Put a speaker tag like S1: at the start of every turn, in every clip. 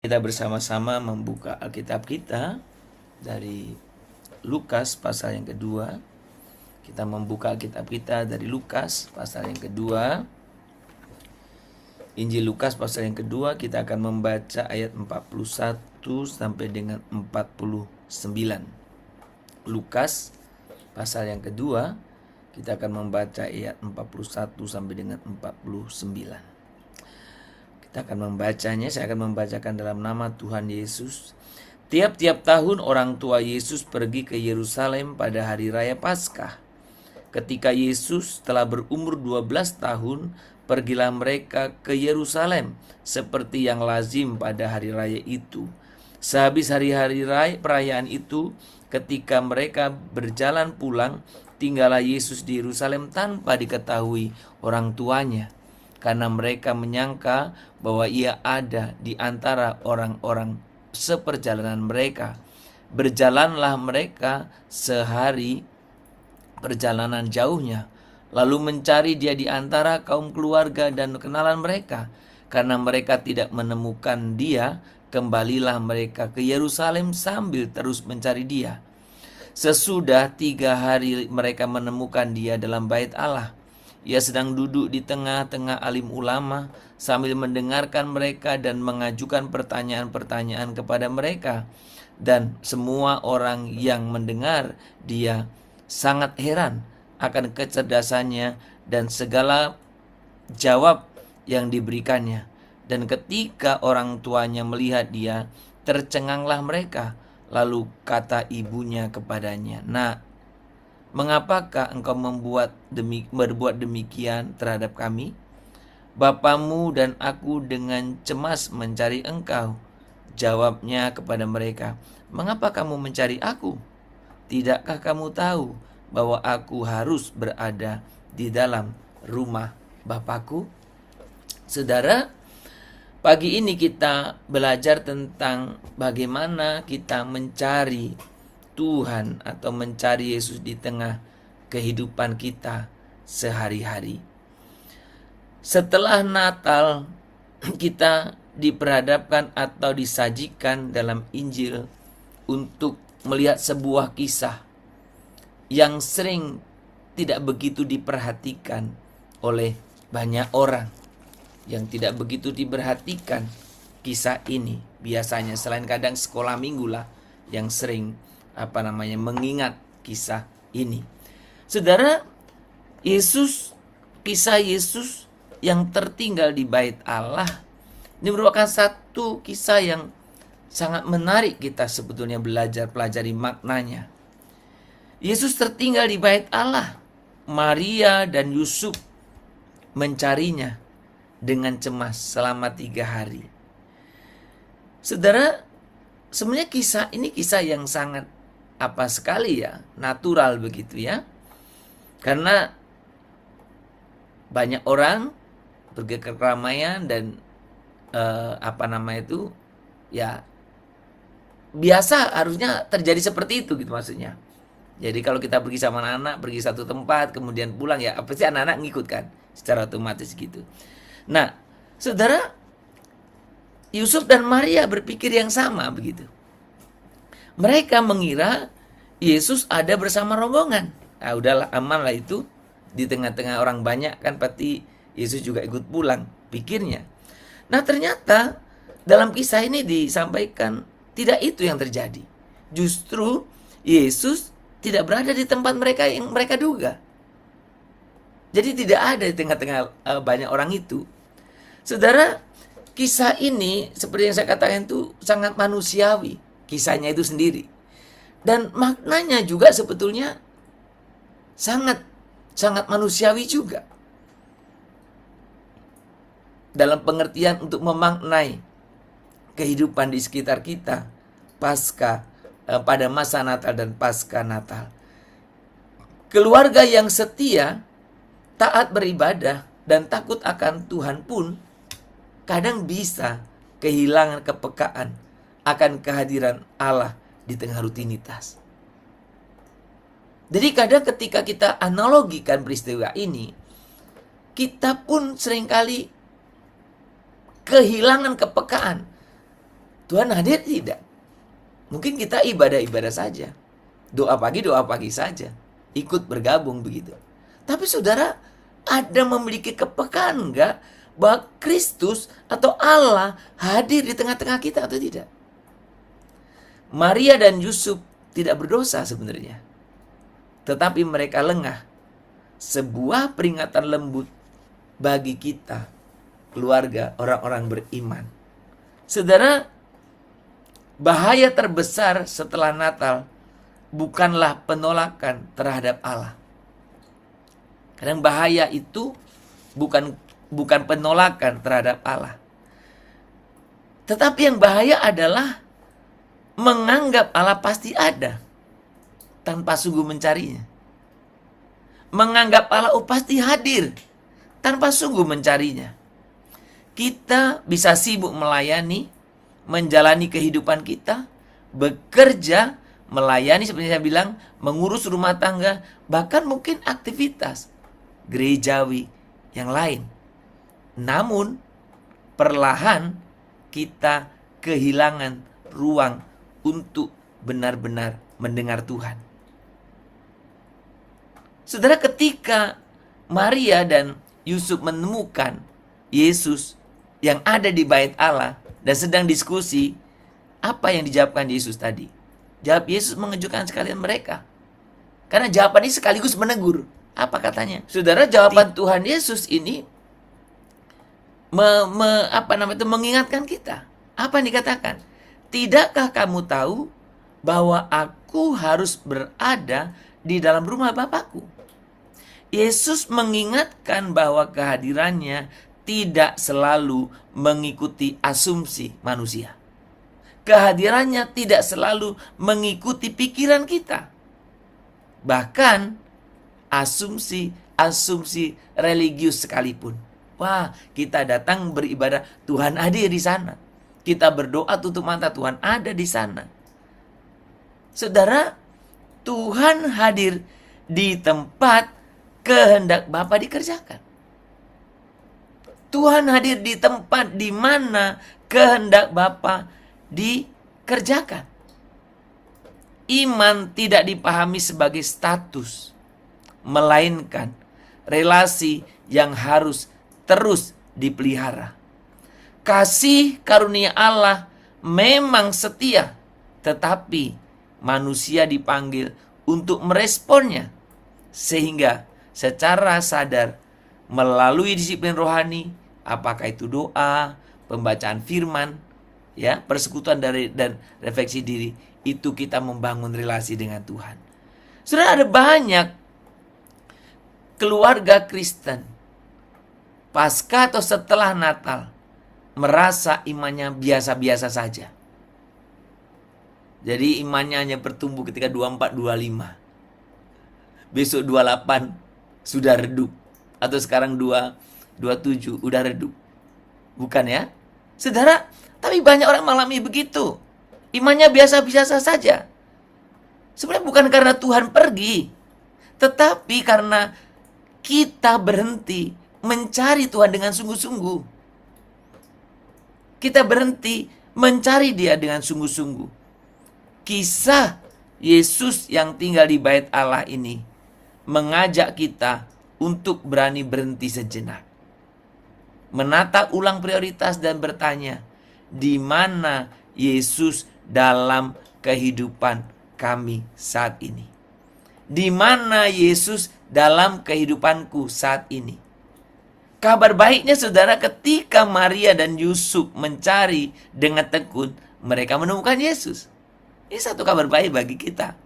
S1: Kita bersama-sama membuka Alkitab kita dari Lukas pasal yang kedua. Kita membuka Alkitab kita dari Lukas pasal yang kedua. Injil Lukas pasal yang kedua, kita akan membaca ayat 41 sampai dengan 49. Lukas pasal yang kedua, kita akan membaca ayat 41 sampai dengan 49. Kita akan membacanya, saya akan membacakan dalam nama Tuhan Yesus. Tiap-tiap tahun orang tua Yesus pergi ke Yerusalem pada hari raya Paskah. Ketika Yesus telah berumur 12 tahun, pergilah mereka ke Yerusalem seperti yang lazim pada hari raya itu. Sehabis hari-hari perayaan itu, ketika mereka berjalan pulang, tinggallah Yesus di Yerusalem tanpa diketahui orang tuanya, karena mereka menyangka bahwa ia ada di antara orang-orang seperjalanan mereka. Berjalanlah mereka sehari perjalanan jauhnya, lalu mencari dia di antara kaum keluarga dan kenalan mereka. Karena mereka tidak menemukan dia, kembalilah mereka ke Yerusalem sambil terus mencari dia. Sesudah 3 hari mereka menemukan dia dalam bait Allah. Ia sedang duduk di tengah-tengah alim ulama sambil mendengarkan mereka dan mengajukan pertanyaan-pertanyaan kepada mereka. Dan semua orang yang mendengar dia sangat heran akan kecerdasannya dan segala jawab yang diberikannya. Dan ketika orang tuanya melihat dia, tercenganglah mereka. Lalu kata ibunya kepadanya, "Nak, mengapakah engkau berbuat demikian terhadap kami? Bapamu dan aku dengan cemas mencari engkau." Jawabnya kepada mereka, "Mengapa kamu mencari aku? Tidakkah kamu tahu bahwa aku harus berada di dalam rumah Bapakku?" Saudara, pagi ini kita belajar tentang bagaimana kita mencari Tuhan atau mencari Yesus di tengah kehidupan kita sehari-hari. Setelah Natal, kita diperhadapkan atau disajikan dalam Injil untuk melihat sebuah kisah yang sering tidak begitu diperhatikan oleh banyak orang. Yang tidak begitu diperhatikan kisah ini biasanya, selain kadang sekolah minggu lah yang sering mengingat kisah ini. Saudara, kisah Yesus yang tertinggal di bait Allah ini merupakan satu kisah yang sangat menarik kita sebetulnya pelajari maknanya. Yesus tertinggal di bait Allah. Maria dan Yusuf mencarinya dengan cemas selama 3 hari. Saudara, sebenarnya kisah ini kisah yang sangat sekali ya, natural begitu ya. Karena banyak orang pergi ke keramaian dan ya biasa harusnya terjadi seperti itu gitu maksudnya. Jadi kalau kita pergi sama anak-anak, pergi satu tempat kemudian pulang ya pasti anak-anak ngikut kan secara otomatis gitu. Nah, saudara, Yusuf dan Maria berpikir yang sama begitu. Mereka mengira Yesus ada bersama rombongan. Nah, udahlah, aman lah itu. Di tengah-tengah orang banyak kan pasti Yesus juga ikut pulang, pikirnya. Nah, ternyata dalam kisah ini disampaikan tidak itu yang terjadi. Justru Yesus tidak berada di tempat mereka yang mereka duga. Jadi tidak ada di tengah-tengah banyak orang itu. Saudara, kisah ini seperti yang saya katakan itu sangat manusiawi. Kisahnya itu sendiri. Dan maknanya juga sebetulnya sangat manusiawi juga. Dalam pengertian untuk memaknai kehidupan di sekitar kita pada masa Natal dan pasca Natal. Keluarga yang setia, taat beribadah, dan takut akan Tuhan pun kadang bisa kehilangan kepekaan akan kehadiran Allah di tengah rutinitas. Jadi kadang ketika kita analogikan peristiwa ini, kita pun seringkali kehilangan kepekaan Tuhan hadir tidak. Mungkin kita ibadah-ibadah saja. Doa pagi saja. Ikut bergabung begitu. Tapi saudara, ada memiliki kepekaan enggak bahwa Kristus atau Allah hadir di tengah-tengah kita atau tidak? Maria dan Yusuf tidak berdosa sebenarnya. Tetapi mereka lengah. Sebuah peringatan lembut bagi kita, keluarga, orang-orang beriman. Saudara, bahaya terbesar setelah Natal bukanlah penolakan terhadap Allah. Kadang bahaya itu bukan penolakan terhadap Allah. Tetapi yang bahaya adalah menganggap Allah pasti ada tanpa sungguh mencarinya. Menganggap Allah pasti hadir tanpa sungguh mencarinya. Kita bisa sibuk melayani, menjalani kehidupan kita, bekerja, melayani seperti saya bilang, mengurus rumah tangga, bahkan mungkin aktivitas gerejawi yang lain. Namun, perlahan kita kehilangan ruang untuk benar-benar mendengar Tuhan. Saudara, ketika Maria dan Yusuf menemukan Yesus yang ada di bait Allah dan sedang diskusi, apa yang dijawabkan Yesus tadi? Jawab Yesus mengejutkan sekalian mereka. Karena jawaban ini sekaligus menegur. Apa katanya? Saudara, jawaban Tuhan Yesus ini mengingatkan kita. Apa yang dikatakan? Tidakkah kamu tahu bahwa aku harus berada di dalam rumah Bapakku? Yesus mengingatkan bahwa kehadirannya tidak selalu mengikuti asumsi manusia. Kehadirannya tidak selalu mengikuti pikiran kita. Bahkan asumsi religius sekalipun. Wah, kita datang beribadah, Tuhan hadir di sana. Kita berdoa tutup mata, Tuhan ada di sana. Saudara, Tuhan hadir di tempat kehendak Bapa dikerjakan. Tuhan hadir di tempat di mana kehendak Bapa dikerjakan. Iman tidak dipahami sebagai status, melainkan relasi yang harus terus dipelihara. Kasih karunia Allah memang setia, tetapi manusia dipanggil untuk meresponnya, sehingga secara sadar melalui disiplin rohani, apakah itu doa, pembacaan firman, ya, persekutuan dan refleksi diri, itu kita membangun relasi dengan Tuhan. Sudah ada banyak keluarga Kristen pasca atau setelah Natal merasa imannya biasa-biasa saja. Jadi imannya hanya bertumbuh ketika 24, 25. Besok 28 sudah redup. Atau sekarang 27 udah redup. Bukan ya? Saudara, tapi banyak orang mengalami begitu. Imannya biasa-biasa saja. Sebenarnya bukan karena Tuhan pergi, tetapi karena kita berhenti mencari Tuhan dengan sungguh-sungguh. Kita berhenti mencari Dia dengan sungguh-sungguh. Kisah Yesus yang tinggal di bait Allah ini mengajak kita untuk berani berhenti sejenak, menata ulang prioritas dan bertanya, di mana Yesus dalam kehidupan kami saat ini? Di mana Yesus dalam kehidupanku saat ini? Kabar baiknya saudara, ketika Maria dan Yusuf mencari dengan tekun, mereka menemukan Yesus. Ini satu kabar baik bagi kita.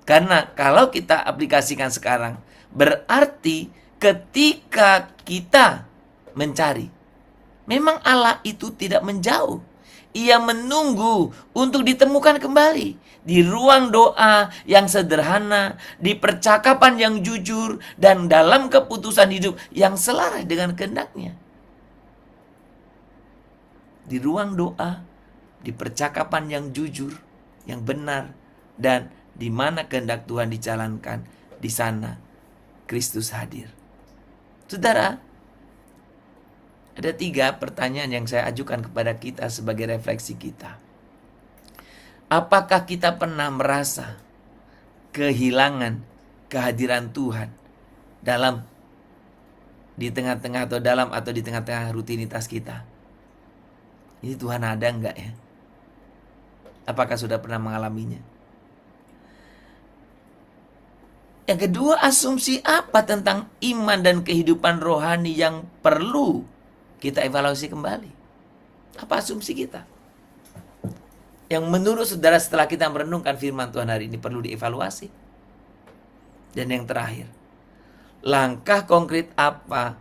S1: Karena kalau kita aplikasikan sekarang, berarti ketika kita mencari, memang Allah itu tidak menjauh. Ia menunggu untuk ditemukan kembali. Di ruang doa yang sederhana, di percakapan yang jujur, dan dalam keputusan hidup yang selaras dengan kehendak-Nya. Di ruang doa, di percakapan yang jujur, yang benar, dan di mana kehendak Tuhan dijalankan, di sana Kristus hadir. Saudara, Ada 3 pertanyaan yang saya ajukan kepada kita sebagai refleksi kita. Apakah kita pernah merasa kehilangan kehadiran Tuhan di tengah-tengah atau di tengah-tengah rutinitas kita? Ini Tuhan ada enggak ya? Apakah sudah pernah mengalaminya? Yang kedua, asumsi apa tentang iman dan kehidupan rohani yang perlu kita evaluasi kembali? Apa asumsi kita? Yang menurut saudara setelah kita merenungkan firman Tuhan hari ini perlu dievaluasi. Dan yang terakhir, langkah konkret apa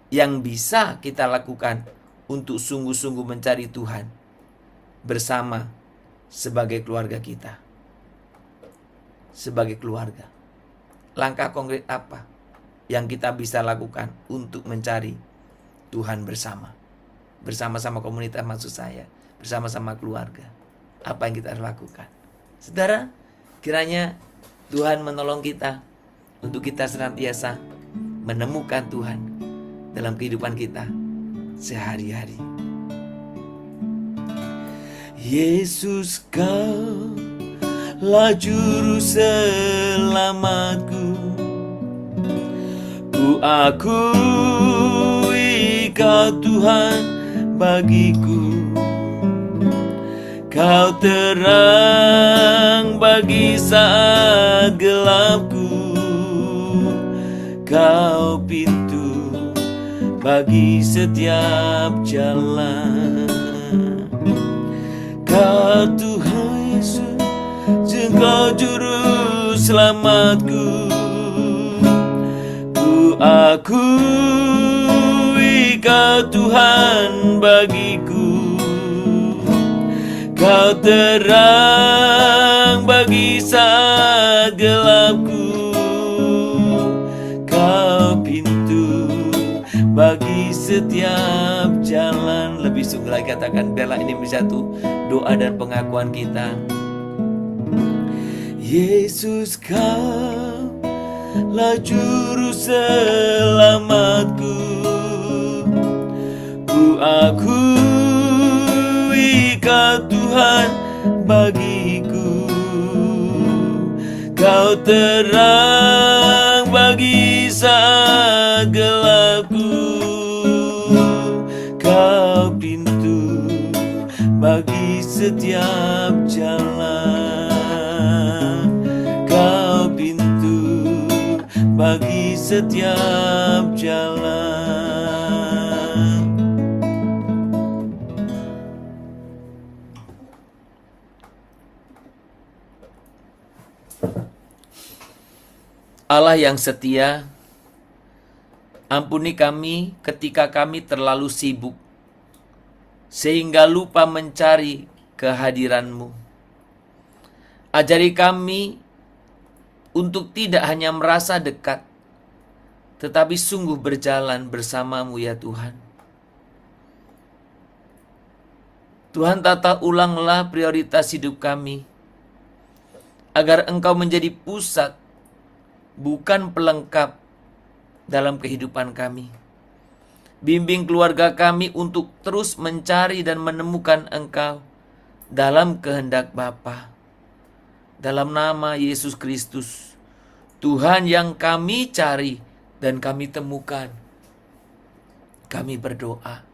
S1: yang bisa kita lakukan untuk sungguh-sungguh mencari Tuhan bersama sebagai keluarga kita? Sebagai keluarga. Langkah konkret apa yang kita bisa lakukan untuk mencari Tuhan bersama? Bersama-sama komunitas maksud saya. Bersama-sama keluarga. Apa yang kita harus lakukan? Saudara, kiranya Tuhan menolong kita untuk kita senantiasa menemukan Tuhan dalam kehidupan kita sehari-hari. Yesus, Kaulah juru selamatku. Ku akui Kau Tuhan bagiku. Kau terang bagi saat gelapku. Kau pintu bagi setiap jalan. Kau Tuhan Yesus, Engkau juru selamatku. Ku akui Kau Tuhan bagiku. Kau terang bagi saat gelapku. Kau pintu bagi setiap jalan. Lebih sungguh lagi katakan, biarlah ini menjadi satu doa dan pengakuan kita. Yesus, Kaulah juru selamatku. Ku akui Kau Tuhan bagiku. Kau terang bagi saat gelapku. Kau pintu bagi setiap jalan. Kau pintu bagi setiap jalan. Allah yang setia, ampuni kami ketika kami terlalu sibuk sehingga lupa mencari kehadiran-Mu. Ajari kami untuk tidak hanya merasa dekat, tetapi sungguh berjalan bersama-Mu ya Tuhan. Tuhan, tata ulanglah prioritas hidup kami, agar Engkau menjadi pusat, bukan pelengkap dalam kehidupan kami. Bimbing keluarga kami untuk terus mencari dan menemukan Engkau dalam kehendak Bapa. Dalam nama Yesus Kristus, Tuhan yang kami cari dan kami temukan, kami berdoa.